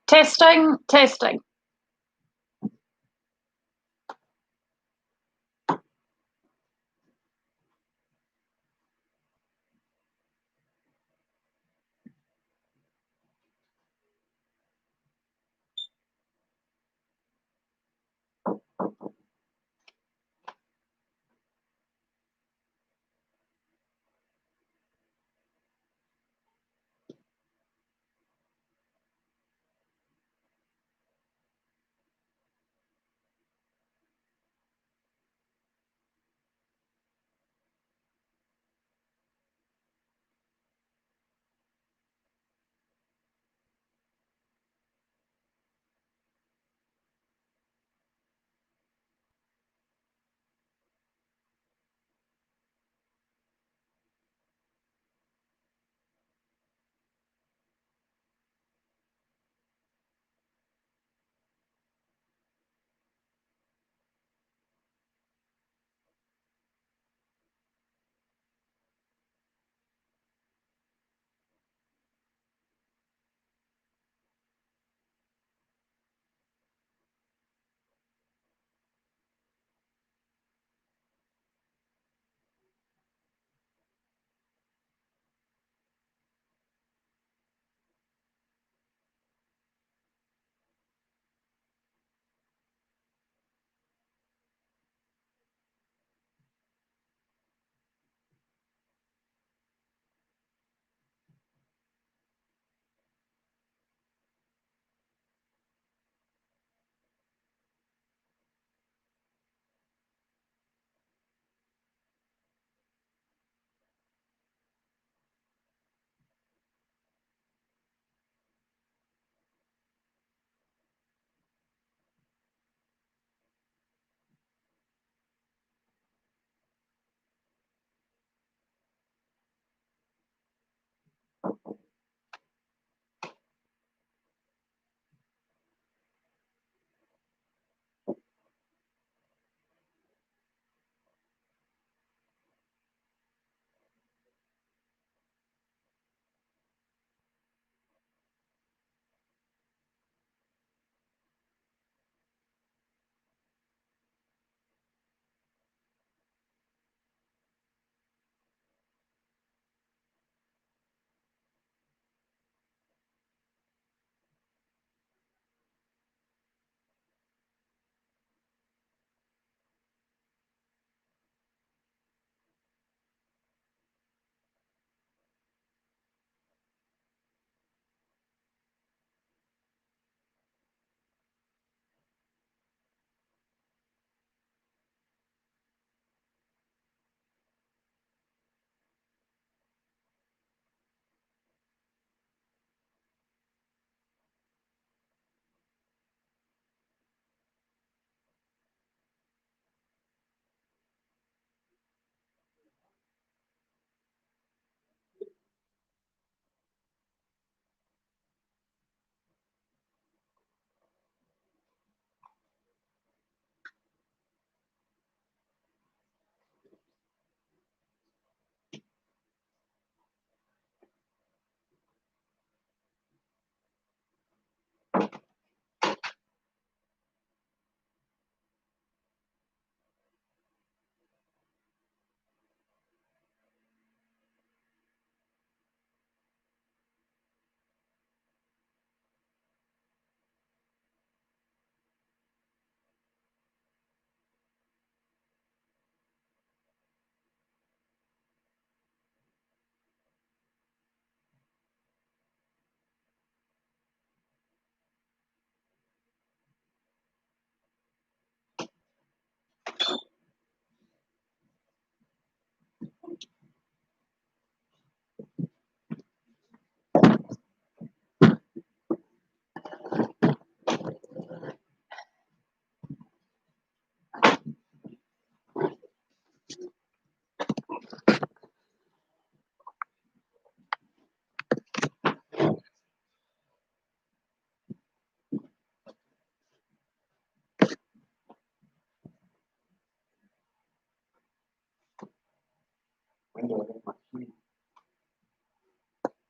Testing, testing.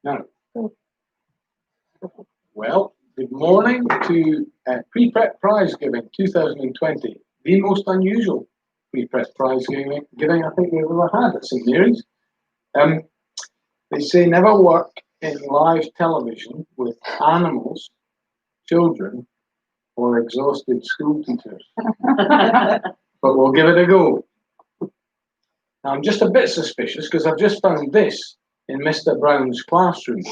Now, well, good morning to Pre-Prep Prize Giving 2020, the most unusual Pre-Prep Prize giving I think we've ever had at St Mary's. They say never work in live television with animals, children, or exhausted school teachers. But we'll give it a go. Now, I'm just a bit suspicious because I've just found this in Mr. Brown's classroom.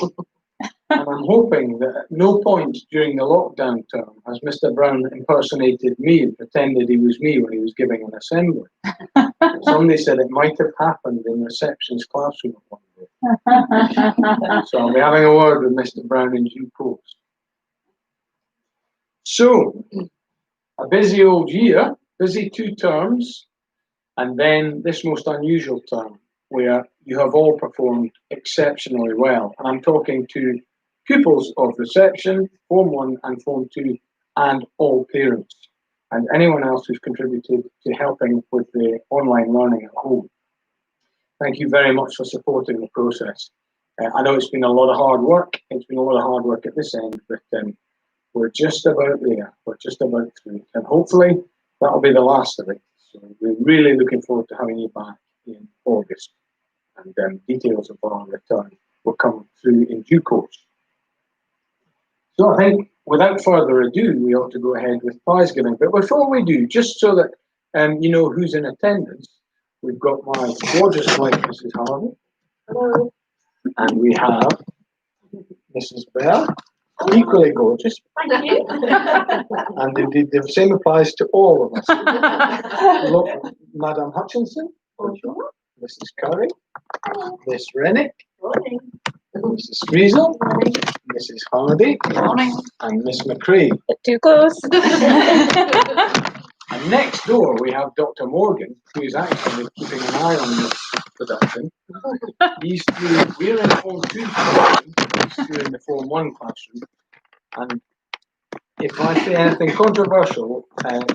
And I'm hoping that at no point during the lockdown term has Mr. Brown impersonated me and pretended he was me when he was giving an assembly. Somebody said it might have happened in reception's classroom at one day. So I'll be having a word with Mr. Brown in due course. So, a busy old year, busy 2 terms, and then this most unusual term where you have all performed exceptionally well. And I'm talking to pupils of reception, Form 1 and Form 2, and all parents, and anyone else who's contributed to helping with the online learning at home. Thank you very much for supporting the process. I know it's been a lot of hard work. It's been a lot of hard work at this end, but we're just about there. We're just about through it. And hopefully that'll be the last of it. So we're really looking forward to having you back in August. And details of our return will come through in due course. So I think without further ado, we ought to go ahead with prize giving. But before we do, just so that you know who's in attendance, we've got my gorgeous wife, Mrs. Harvey. Hello. And we have Mrs. Bell, equally gorgeous. Thank you. And indeed, the same applies to all of us. Hello, Madam Hutchinson. Bonjour. Mrs. Curry. Miss Rennick. Morning. Mrs. Friesel. Morning. Mrs. Hardy. Morning. And Miss McCrae. Bit too close. And next door we have Dr. Morgan, who is actually keeping an eye on this production. We're in Form 2 classroom, he's through in the Form 1 classroom. And if I say anything controversial,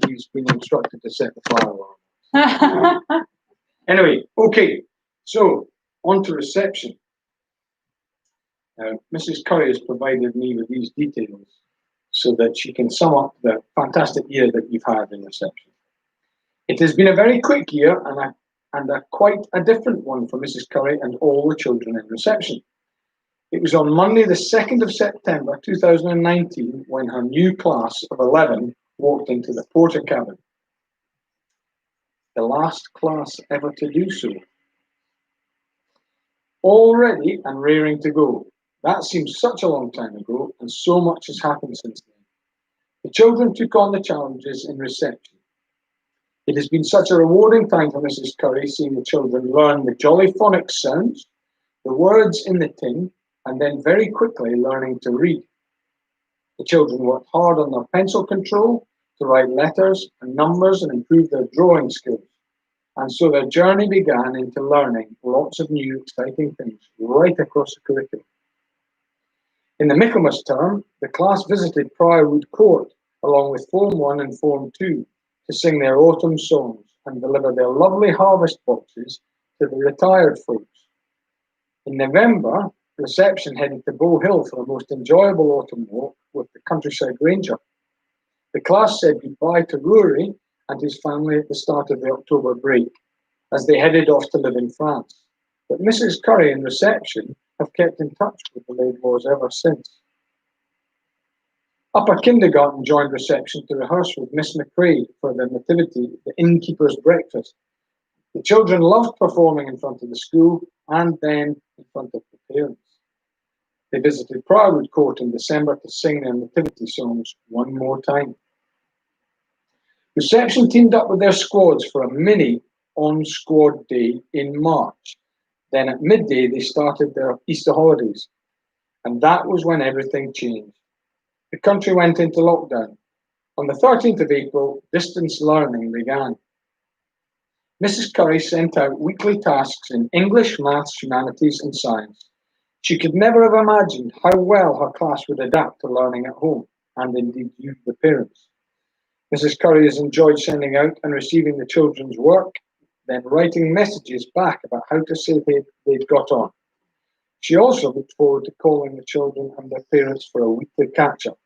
he's been instructed to set the fire alarm. Anyway, okay, so on to reception. Mrs. Curry has provided me with these details so that she can sum up the fantastic year that you've had in reception. It has been a very quick year and quite a different one for Mrs. Curry and all the children in reception. It was on Monday, the 2nd of September 2019, when her new class of 11 walked into the porter cabin. The last class ever to do so. All ready and raring to go. That seems such a long time ago, and so much has happened since then. The children took on the challenges in reception. It has been such a rewarding time for Mrs. Curry, seeing the children learn the jolly phonics sounds, the words in the tin, and then very quickly learning to read. The children worked hard on their pencil control to write letters and numbers and improve their drawing skills. And so their journey began into learning lots of new exciting things right across the curriculum. In the Michaelmas term, the class visited Briarwood Court along with Form 1 and Form 2 to sing their autumn songs and deliver their lovely harvest boxes to the retired folks. In November, reception headed to Bow Hill for a most enjoyable autumn walk with the Countryside Ranger. The class said goodbye to Rory and his family at the start of the October break as they headed off to live in France. But Mrs. Curry and reception have kept in touch with the Laidlaws ever since. Upper kindergarten joined reception to rehearse with Miss McCrae for the nativity, the innkeeper's breakfast. The children loved performing in front of the school and then in front of the parents. They visited Briarwood Court in December to sing their nativity songs one more time. Reception teamed up with their squads for a mini on-squad day in March. Then at midday, they started their Easter holidays. And that was when everything changed. The country went into lockdown. On the 13th of April, distance learning began. Mrs. Curry sent out weekly tasks in English, maths, humanities, and science. She could never have imagined how well her class would adapt to learning at home, and indeed you, the parents. Mrs. Curry has enjoyed sending out and receiving the children's work, then writing messages back about how to say they'd got on. She also looked forward to calling the children and their parents for a weekly catch-up.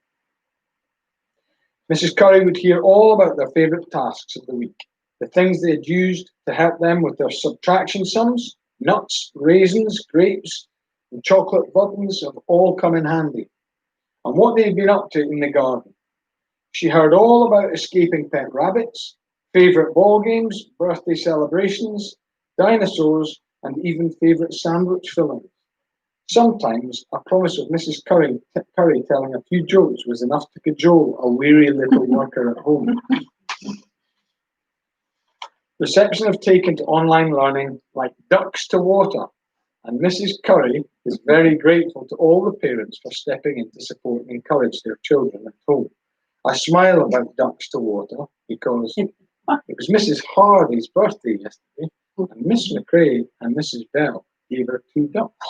Mrs. Curry would hear all about their favourite tasks of the week, the things they had used to help them with their subtraction sums. Nuts, raisins, grapes, and chocolate buttons have all come in handy, and what they had been up to in the garden. She heard all about escaping pet rabbits, favourite ball games, birthday celebrations, dinosaurs, and even favourite sandwich fillings. Sometimes a promise of Mrs. Curry telling a few jokes was enough to cajole a weary little worker at home. Reception have taken to online learning like ducks to water, and Mrs. Curry is very grateful to all the parents for stepping in to support and encourage their children at home. I smile about ducks to water because it was Mrs. Hardy's birthday yesterday, and Miss McRae and Mrs. Bell gave her 2 ducks.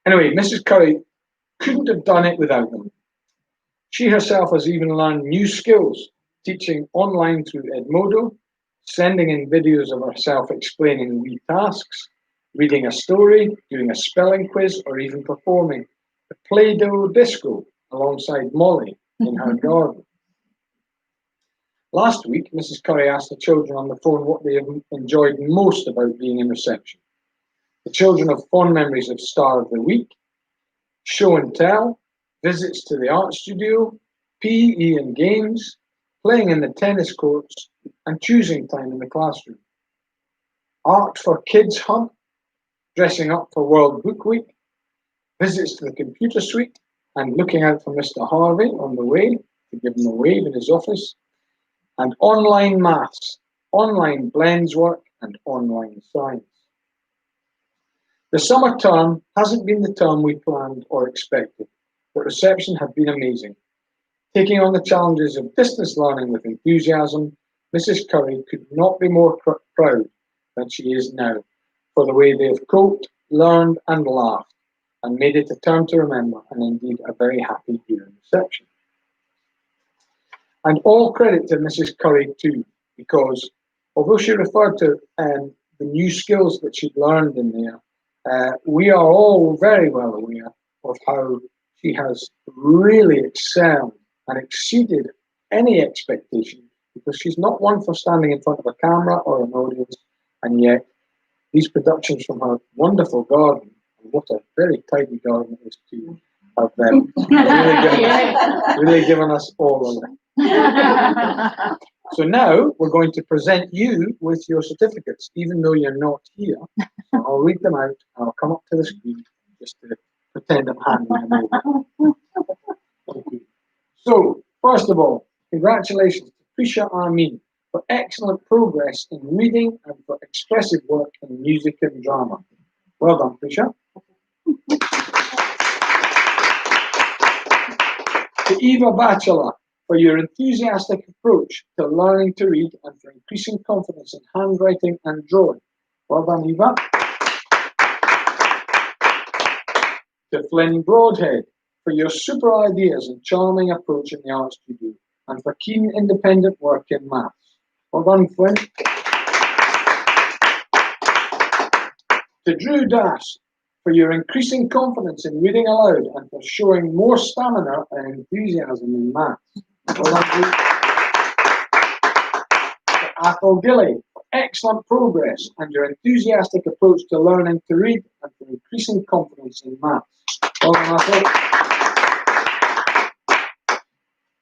Anyway, Mrs. Curry couldn't have done it without them. She herself has even learned new skills, teaching online through Edmodo, sending in videos of herself explaining wee tasks, reading a story, doing a spelling quiz, or even performing the Play-Doh disco alongside Molly in her garden. Last week, Mrs. Curry asked the children on the phone what they have enjoyed most about being in reception. The children have fond memories of Star of the Week, show and tell, visits to the art studio, PE and games, playing in the tennis courts, and choosing time in the classroom. Art for Kids Hunt, dressing up for World Book Week, visits to the computer suite, and looking out for Mr. Harvey on the way to give him a wave in his office, and online maths, online blends work, and online science. The summer term hasn't been the term we planned or expected, but reception have been amazing. Taking on the challenges of distance learning with enthusiasm, Mrs. Curry could not be more proud than she is now for the way they have coped, learned, and laughed, and made it a term to remember, and indeed a very happy year in reception. And all credit to Mrs. Curry too, because although she referred to the new skills that she'd learned in there, we are all very well aware of how she has really excelled and exceeded any expectation, because she's not one for standing in front of a camera or an audience, and yet these productions from her wonderful garden, and what a very tidy garden it is too, have really given us all a lift. So now we're going to present you with your certificates, even though you're not here. So I'll read them out, and I'll come up to the screen just to pretend I'm handing them over. Okay. So, first of all, congratulations to Prisha Amin for excellent progress in reading and for expressive work in music and drama. Well done, Prisha. To Eva Batchelor for your enthusiastic approach to learning to read and for increasing confidence in handwriting and drawing. Well done, Eva. To Flynn Broadhead for your super ideas and charming approach in the art studio, and for keen independent work in maths. Well done, Flynn. To Drew Das for your increasing confidence in reading aloud and for showing more stamina and enthusiasm in maths. Well done, Drew. To Athol Gilly for excellent progress and your enthusiastic approach to learning to read and for increasing confidence in maths. Well done, Athol.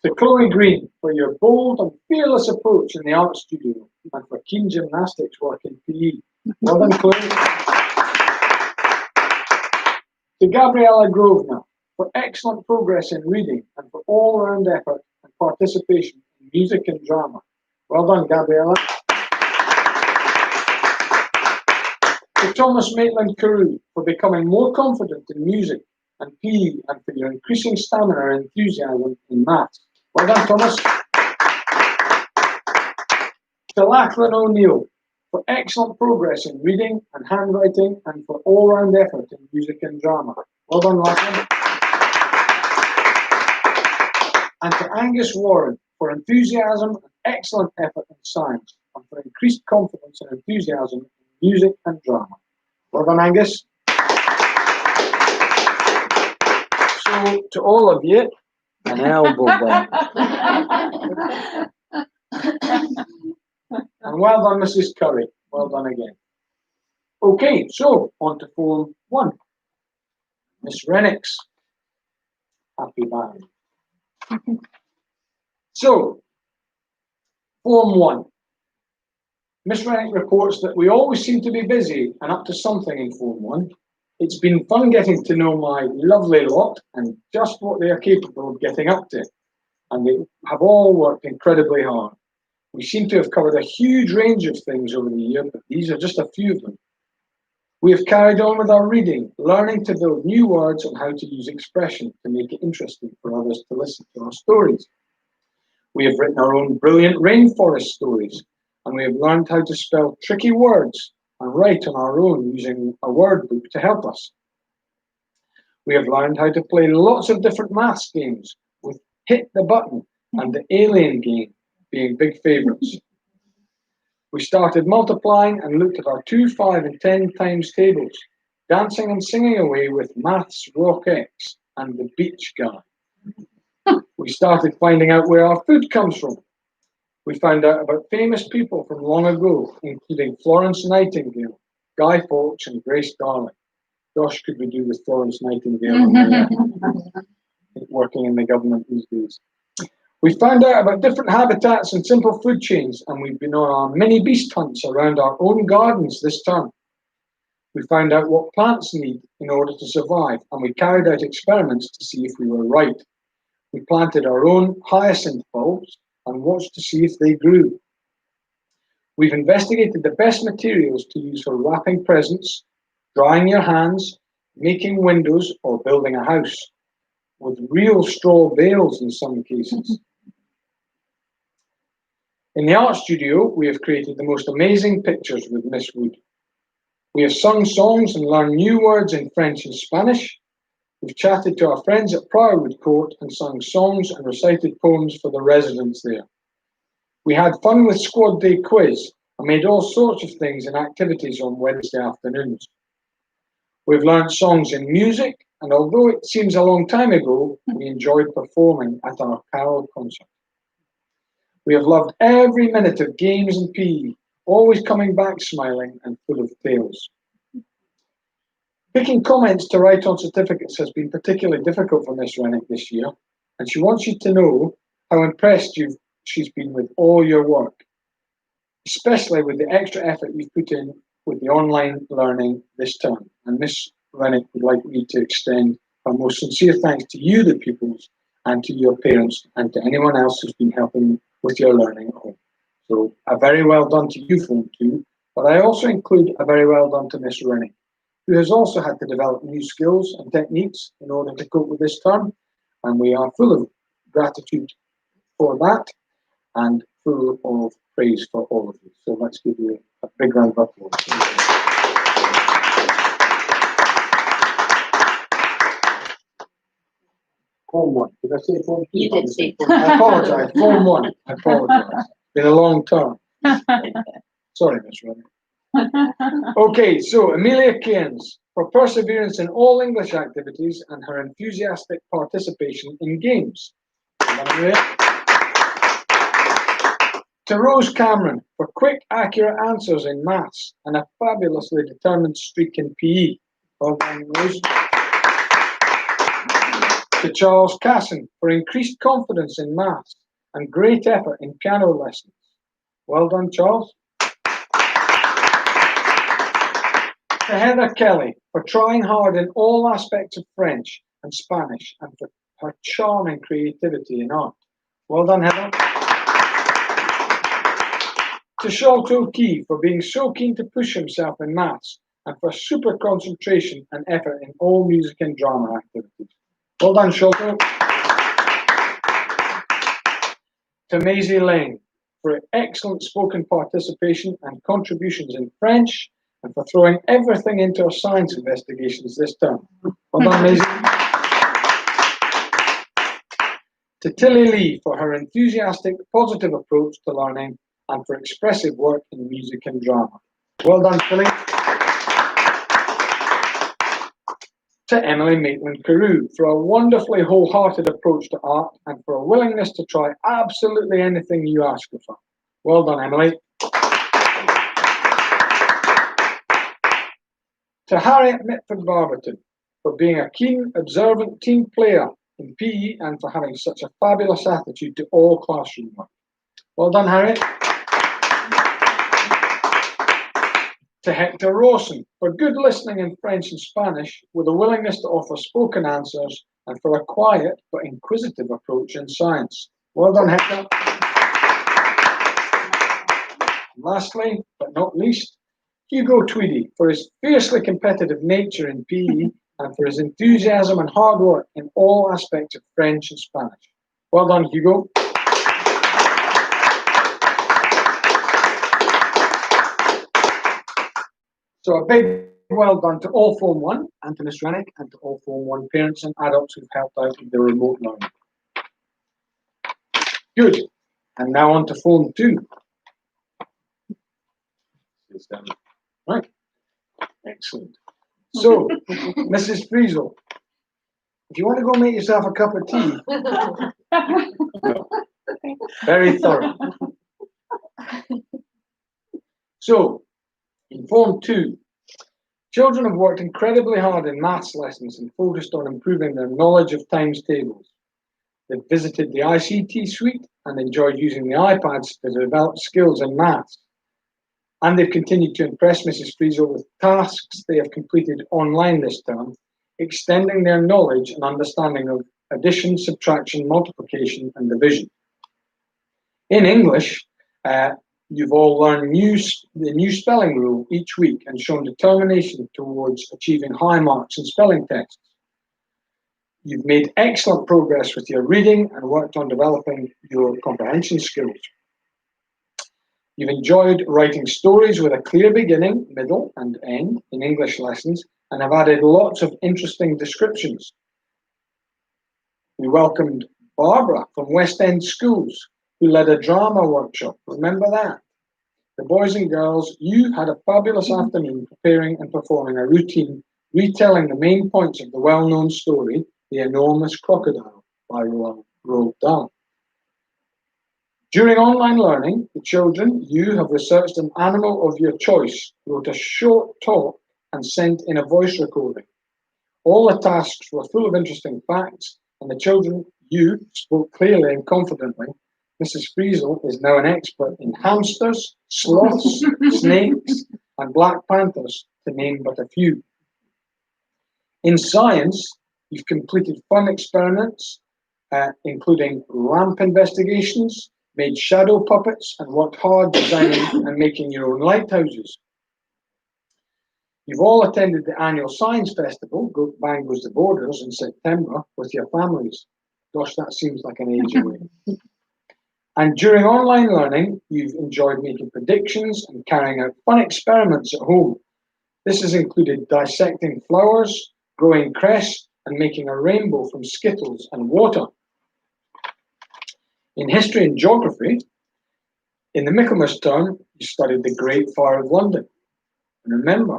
To Chloe Green for your bold and fearless approach in the art studio and for keen gymnastics work in PE. Well done, Chloe. To Gabriella Grosvenor for excellent progress in reading and for all-round effort and participation in music and drama. Well done, Gabriella. To Thomas Maitland-Carew for becoming more confident in music and PE and for your increasing stamina and enthusiasm in maths. Well done, Thomas. To Lachlan O'Neill for excellent progress in reading and handwriting and for all-round effort in music and drama. Well done, Lachlan. And to Angus Warren for enthusiasm and excellent effort in science, and for increased confidence and enthusiasm in music and drama. Well done, Angus. So, to all of you, an elbow bump. And well done, Mrs. Curry. Well done again. Okay, so on to Form 1. Miss Rennick's happy band. So, Form 1. Miss Rennick reports that we always seem to be busy and up to something in Form 1. It's been fun getting to know my lovely lot and just what they are capable of getting up to. And they have all worked incredibly hard. We seem to have covered a huge range of things over the year, but these are just a few of them. We have carried on with our reading, learning to build new words and how to use expression to make it interesting for others to listen to our stories. We have written our own brilliant rainforest stories, and we have learned how to spell tricky words and write on our own using a word book to help us. We have learned how to play lots of different maths games, with Hit the Button and the Alien game being big favourites. We started multiplying and looked at our 2, 5 and 10 times tables, dancing and singing away with Maths Rock X and the Beach Guy. We started finding out where our food comes from. We found out about famous people from long ago, including Florence Nightingale, Guy Fawkes and Grace Darling. Gosh, could we do with Florence Nightingale working in the government these days. We found out about different habitats and simple food chains, and we've been on our mini beast hunts around our own gardens this term. We found out what plants need in order to survive, and we carried out experiments to see if we were right. We planted our own hyacinth bulbs and watched to see if they grew. We've investigated the best materials to use for wrapping presents, drying your hands, making windows, or building a house, with real straw bales in some cases. In the art studio, we have created the most amazing pictures with Miss Wood. We have sung songs and learned new words in French and Spanish. We've chatted to our friends at Priorwood Court and sung songs and recited poems for the residents there. We had fun with Squad Day quiz and made all sorts of things and activities on Wednesday afternoons. We've learned songs in music, and although it seems a long time ago, we enjoyed performing at our carol concert. We have loved every minute of games and PE, always coming back smiling and full of tales. Picking comments to write on certificates has been particularly difficult for Miss Rennick this year, and she wants you to know how impressed she's been with all your work, especially with the extra effort you've put in with the online learning this term. And Miss Rennick would like me to extend our most sincere thanks to you, the pupils, and to your parents, and to anyone else who's been helping with your learning at home. So a very well done to you, Form 2, but I also include a very well done to Miss Rennick, who has also had to develop new skills and techniques in order to cope with this term, and we are full of gratitude for that and full of praise for all of you. So let's give you a big round of applause. Form 1. Did I say Form 2? You did say Form 1. I apologise. Form 1. I apologise. Been a long term. Sorry, Miss Rennick. Okay, so Amelia Keynes, for perseverance in all English activities and her enthusiastic participation in games. To Rose Cameron, for quick, accurate answers in maths and a fabulously determined streak in PE. Well done, Rose. To Charles Casson, for increased confidence in maths and great effort in piano lessons. Well done, Charles. To Heather Kelly, for trying hard in all aspects of French and Spanish and for her charm and creativity in art. Well done, Heather. To Sholto Key, for being so keen to push himself in maths and for super concentration and effort in all music and drama activities. Well done, Sholto. To Maisie Lane, for excellent spoken participation and contributions in French, and for throwing everything into our science investigations this term. Well done, Maisie. To Tilly Lee for her enthusiastic, positive approach to learning and for expressive work in music and drama. Well done, Tilly. To Emily Maitland-Carew for a wonderfully wholehearted approach to art and for a willingness to try absolutely anything you ask of her. Well done, Emily. To Harriet Mitford-Barberton for being a keen, observant team player in PE and for having such a fabulous attitude to all classroom work. Well done, Harriet. To Hector Rawson for good listening in French and Spanish with a willingness to offer spoken answers and for a quiet but inquisitive approach in science. Well done, Hector. And lastly, but not least, Hugo Tweedy for his fiercely competitive nature in PE and for his enthusiasm and hard work in all aspects of French and Spanish. Well done, Hugo. So a big well done to all Form 1 and to Miss Rennick and to all Form 1 parents and adults who've helped out with the remote learning. Good. And now on to Form 2. Right. Excellent. So, Mrs. Friesel, if you want to go make yourself a cup of tea. No. Very thorough. So, in Form 2, children have worked incredibly hard in maths lessons and focused on improving their knowledge of times tables. They've visited the ICT suite and enjoyed using the iPads to develop skills in maths. And they've continued to impress Mrs. Friesel with tasks they have completed online this term, extending their knowledge and understanding of addition, subtraction, multiplication, and division. In English, you've all learned the new spelling rule each week and shown determination towards achieving high marks in spelling tests. You've made excellent progress with your reading and worked on developing your comprehension skills. You've enjoyed writing stories with a clear beginning, middle, and end in English lessons and have added lots of interesting descriptions. We welcomed Barbara from West End Schools, who led a drama workshop. Remember that? The boys and girls, you had a fabulous afternoon preparing and performing a routine retelling the main points of the well-known story, The Enormous Crocodile by Roald Dahl. During online learning, the children, you have researched an animal of your choice, wrote a short talk and sent in a voice recording. All the tasks were full of interesting facts and the children, you, spoke clearly and confidently. Mrs. Friesel is now an expert in hamsters, sloths, snakes, and black panthers, to name but a few. In science, you've completed fun experiments, including ramp investigations, made shadow puppets, and worked hard designing and making your own lighthouses. You've all attended the annual Science Festival, Bang Goes the Borders, in September with your families. Gosh, that seems like an age away. And during online learning, you've enjoyed making predictions and carrying out fun experiments at home. This has included dissecting flowers, growing cress, and making a rainbow from skittles and water. In history and geography, in the Michaelmas term, you studied the Great Fire of London. And remember,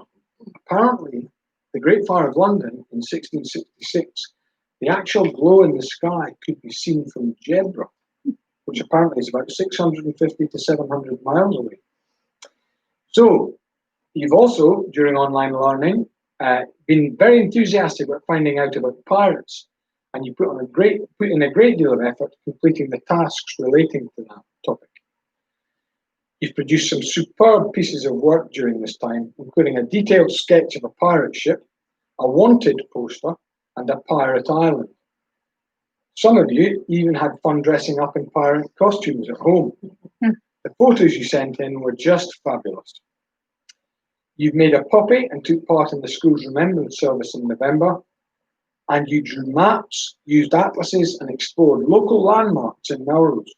apparently, the Great Fire of London in 1666, the actual glow in the sky could be seen from Jedburgh, which apparently is about 650 to 700 miles away. So, you've also, during online learning, been very enthusiastic about finding out about pirates, and you put in a great deal of effort completing the tasks relating to that topic. You've produced some superb pieces of work during this time, including a detailed sketch of a pirate ship, a wanted poster, and a pirate island. Some of you even had fun dressing up in pirate costumes at home. The photos you sent in were just fabulous. You've made a puppy and took part in the school's remembrance service in November, and you drew maps, used atlases, and explored local landmarks in Melrose.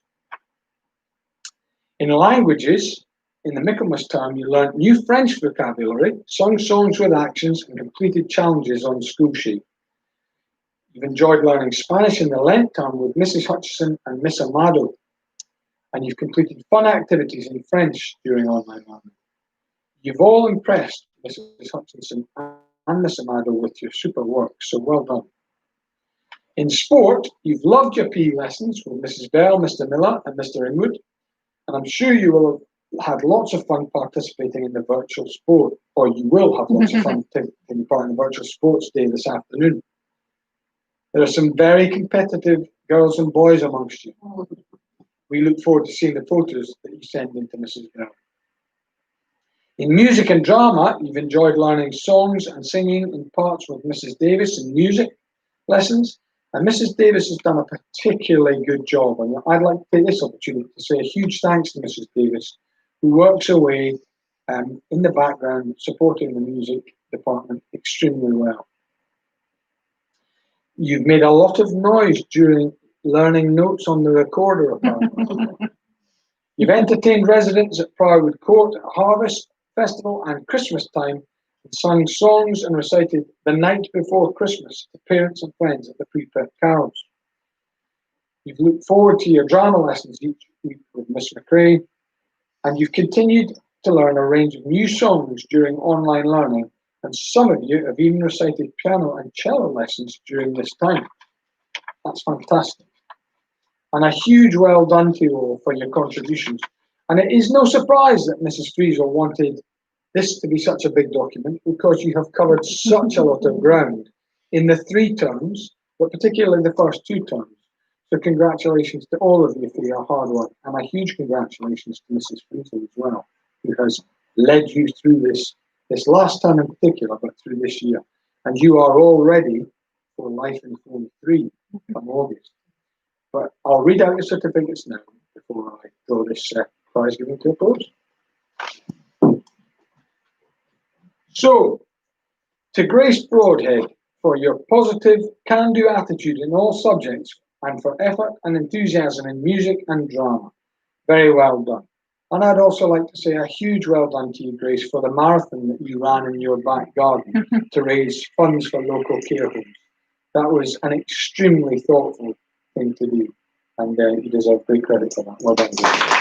In languages, in the Michaelmas term, you learnt new French vocabulary, sung songs with actions, and completed challenges on school sheet. You've enjoyed learning Spanish in the Lent term with Mrs. Hutchison and Miss Amado, and you've completed fun activities in French during online learning. You've all impressed Mrs. Hutchinson and Miss Amado with your super work, so well done. In sport, you've loved your PE lessons with Mrs. Bell, Mr. Miller, and Mr. Inwood, and I'm sure you will have had lots of fun participating in the virtual sport, or you will have lots of fun taking part in the virtual sports day this afternoon. There are some very competitive girls and boys amongst you. We look forward to seeing the photos that you send in to Mrs. Bell. In music and drama, you've enjoyed learning songs and singing in parts with Mrs. Davis in music lessons, and Mrs. Davis has done a particularly good job, and I'd like to take this opportunity to say a huge thanks to Mrs. Davis, who works away in the background supporting the music department extremely well. You've made a lot of noise during learning notes on the recorder, apparently. You've entertained residents at Briarwood Court at Harvest Festival and Christmas time, and sung songs and recited The Night Before Christmas to parents and friends at the pre-prep carols. You've looked forward to your drama lessons each week with Miss McRae, and you've continued to learn a range of new songs during online learning, and some of you have even recited piano and cello lessons during this time. That's fantastic. And a huge well done to you all for your contributions. And it is no surprise that Mrs. Friesel wanted this to be such a big document, because you have covered such a lot of ground in the 3 terms, but particularly the first 2 terms. So congratulations to all of you for your hard work, and a huge congratulations to Mrs. Friesel as well, who has led you through this last term in particular, but through this year. And you are all ready for Life in Form 3 from August. But I'll read out the certificates now before I draw this prize giving to a close. So, to Grace Broadhead, for your positive, can-do attitude in all subjects, and for effort and enthusiasm in music and drama. Very well done. And I'd also like to say a huge well done to you, Grace, for the marathon that you ran in your back garden to raise funds for local care homes. That was an extremely thoughtful thing to do, and you deserve great credit for that. Well done, Grace.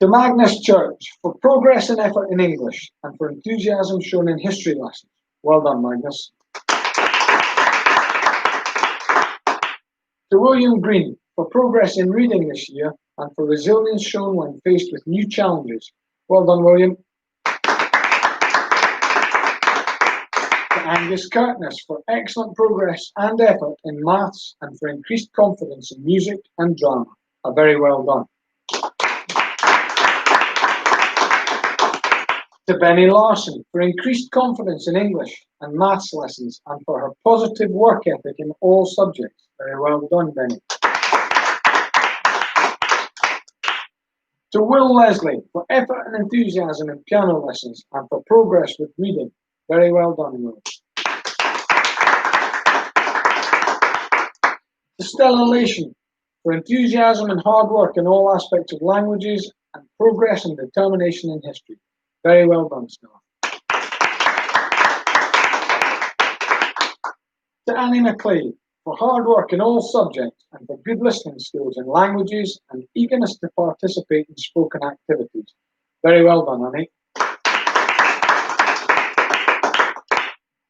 To Magnus Church, for progress and effort in English, and for enthusiasm shown in history lessons. Well done, Magnus. To William Green, for progress in reading this year, and for resilience shown when faced with new challenges. Well done, William. To Angus Curtness, for excellent progress and effort in maths, and for increased confidence in music and drama. A very well done. To Benny Larson, for increased confidence in English and maths lessons, and for her positive work ethic in all subjects. Very well done, Benny. To Will Leslie, for effort and enthusiasm in piano lessons, and for progress with reading. Very well done, Will. To Stella Lation, for enthusiasm and hard work in all aspects of languages, and progress and determination in history. Very well done, Stella. To Annie McLeod, for hard work in all subjects, and for good listening skills in languages and eagerness to participate in spoken activities. Very well done, Annie.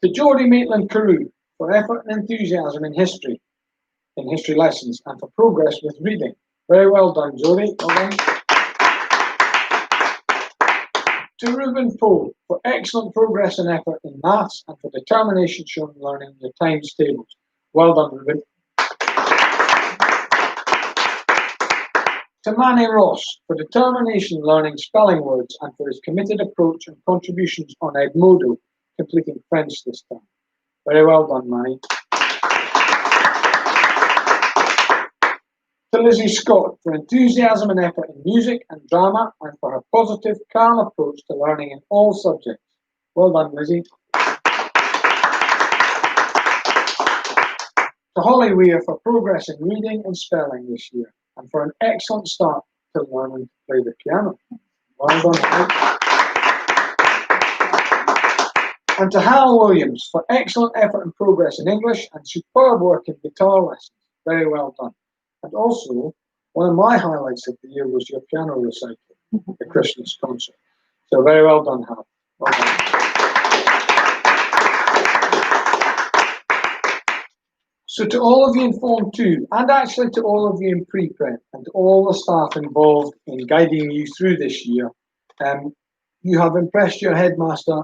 To Geordie Maitland-Carew, for effort and enthusiasm in history lessons, and for progress with reading. Very well done, Geordie. Well done. To Reuben Poe, for excellent progress and effort in maths, and for determination shown in learning your times tables. Well done, Reuben. To Manny Ross, for determination learning spelling words, and for his committed approach and contributions on Edmodo, completing French this time. Very well done, Manny. To Lizzie Scott, for enthusiasm and effort in music and drama, and for her positive, calm approach to learning in all subjects. Well done, Lizzie. To Holly Weir, for progress in reading and spelling this year, and for an excellent start to learning to play the piano. Well done, Holly. And to Hal Williams for excellent effort and progress in English and superb work in guitar lessons. Very well done. And also, one of my highlights of the year was your piano recital at the Christmas concert. So very well done, Hal. Well done. So to all of you in Form 2, and actually to all of you in pre-prep, and to all the staff involved in guiding you through this year, you have impressed your headmaster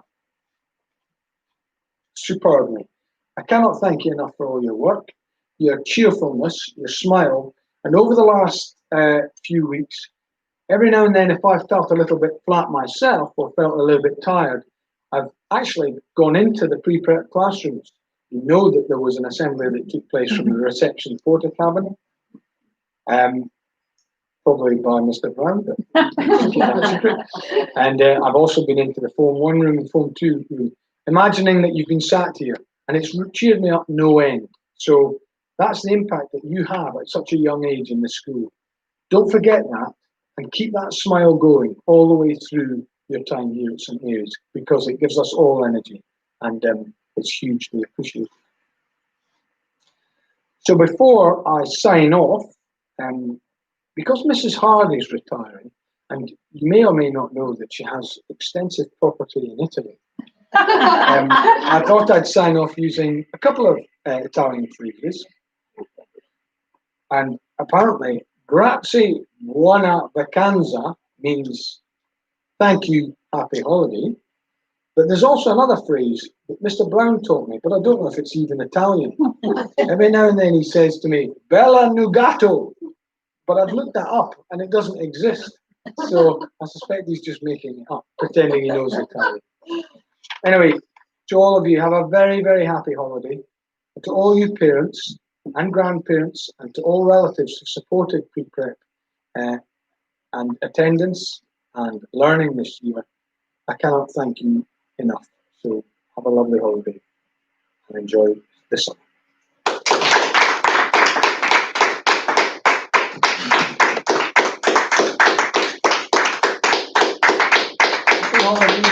superbly. I cannot thank you enough for all your work, your cheerfulness, your smile, and over the last few weeks, every now and then if I felt a little bit flat myself or felt a little bit tired, I've actually gone into the pre-prep classrooms. You know that there was an assembly that took place from the reception photo cabin, probably by Mr. Brown, but keep that secret. And I've also been into the Form 1 room and Form 2 room, imagining that you've been sat here, and it's cheered me up no end. So that's the impact that you have at such a young age in the school. Don't forget that, and keep that smile going all the way through your time here at St Mary's, because it gives us all energy, and it's hugely appreciated. So before I sign off, because Mrs. Hardy's retiring, and you may or may not know that she has extensive property in Italy, I thought I'd sign off using a couple of Italian phrases. And apparently, grazie, buona vacanza means thank you, happy holiday. But there's also another phrase that Mr. Brown taught me, but I don't know if it's even Italian. Every now and then he says to me, Bella Nugato. But I've looked that up and it doesn't exist. So I suspect he's just making it up, pretending he knows Italian. Anyway, to all of you, have a very, very happy holiday. And to all you parents and grandparents and to all relatives who supported pre-prep and attendance and learning this year, I cannot thank you enough. So have a lovely holiday and enjoy the summer. Happy holidays.